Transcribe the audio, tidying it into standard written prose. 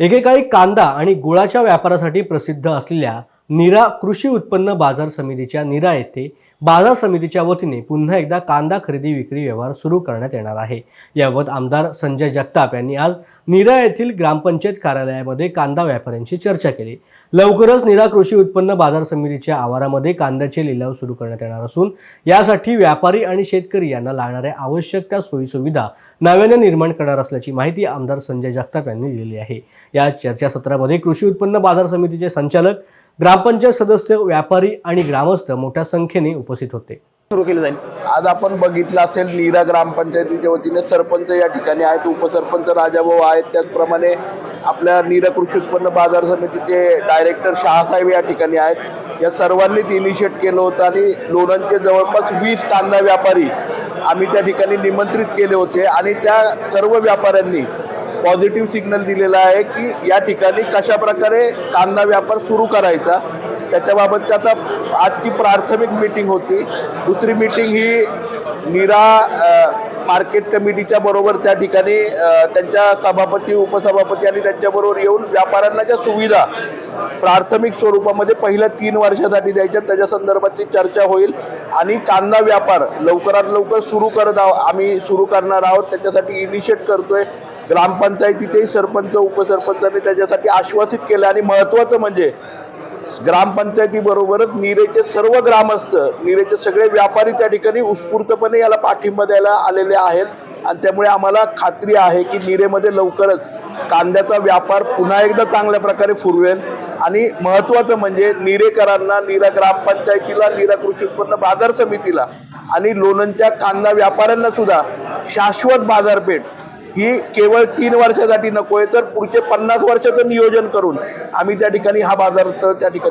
एकेकाळी कांदा आणि गुळाच्या व्यापारासाठी प्रसिद्ध असलेल्या नीरा कृषी उत्पन्न बाजार समितीच्या नीरा येथे बाजार समितीच्या वतीने पुन्हा एकदा कांदा खरेदी विक्री व्यवहार सुरू करण्यात येणार आहे। याबाबत आमदार संजय जगताप यांनी आज नीरा येथील ग्रामपंचायत कार्यालयामध्ये कांदा व्यापाऱ्यांशी चर्चा केली। लवकरच नीरा कृषी उत्पन्न बाजार समितीच्या आवारामध्ये कांद्याचे लिलाव सुरू करण्यात येणार असून यासाठी व्यापारी आणि शेतकरी यांना लागणाऱ्या आवश्यक त्या सोयी सुविधा नव्याने निर्माण करणार असल्याची माहिती आमदार संजय जगताप यांनी दिली आहे। या चर्चासत्रामध्ये कृषी उत्पन्न बाजार समितीचे संचालक, ग्रामपंचायत सदस्य, व्यापारी आणि ग्रामस्थ मोठ्या संख्येने उपस्थित होते। सुरू केले जाईल। आज आपण बघितलं असेल नीरा ग्रामपंचायतीच्या वतीने सरपंच या ठिकाणी आहेत, उपसरपंच राजाभाऊ आहेत, त्याचप्रमाणे आपल्या नीरा कृषी उत्पन्न बाजार समितीचे डायरेक्टर शहासाहेब या ठिकाणी आहेत। या सर्वांनीच इनिशिएट केलं होतं आणि लोणंदचे जवळपास 20 कांदा व्यापारी आम्ही त्या ठिकाणी निमंत्रित केले होते आणि त्या सर्व व्यापाऱ्यांनी पॉझिटिव्ह सिग्नल दिलेला आहे की या ठिकाणी कशा प्रकारे कांदा व्यापार सुरू करायचा त्याच्याबाबतची आता आजची प्राथमिक मीटिंग होती। दुसरी मीटिंग ही नीरा मार्केट कमिटीच्या बरोबर त्या ठिकाणी त्यांच्या सभापती, उपसभापती आणि त्यांच्याबरोबर येऊन व्यापाऱ्यांना ज्या सुविधा प्राथमिक स्वरूपामध्ये पहिल्या 3 वर्षासाठी द्यायच्या त्याच्या संदर्भातली चर्चा होईल आणि कांदा व्यापार लवकरात लवकर आम्ही सुरू करणार आहोत। त्याच्यासाठी इनिशिएट करतोय। ग्रामपंचायतीचे सरपंच, उपसरपंचांनी त्याच्यासाठी आश्वासित केलं आणि महत्त्वाचं म्हणजे ग्रामपंचायतीबरोबरच नीरेचे सर्व ग्रामस्थ, नीरेचे सगळे व्यापारी त्या ठिकाणी उत्स्फूर्तपणे याला पाठिंबा द्यायला आलेले आहेत आणि त्यामुळे आम्हाला खात्री आहे की नीरेमध्ये लवकरच कांद्याचा व्यापार पुन्हा एकदा चांगल्या प्रकारे फुरवेल आणि महत्त्वाचं म्हणजे नीरेकरांना, नीरा ग्रामपंचायतीला, नीरा कृषी उत्पन्न बाजार समितीला आणि लोणंदच्या कांदा व्यापाऱ्यांना सुद्धा शाश्वत बाजारपेठ ही केवळ 3 वर्षासाठी नकोय तर पुढचे 50 वर्षाचं नियोजन करून आम्ही त्या ठिकाणी हा बाजार त्या ठिकाणी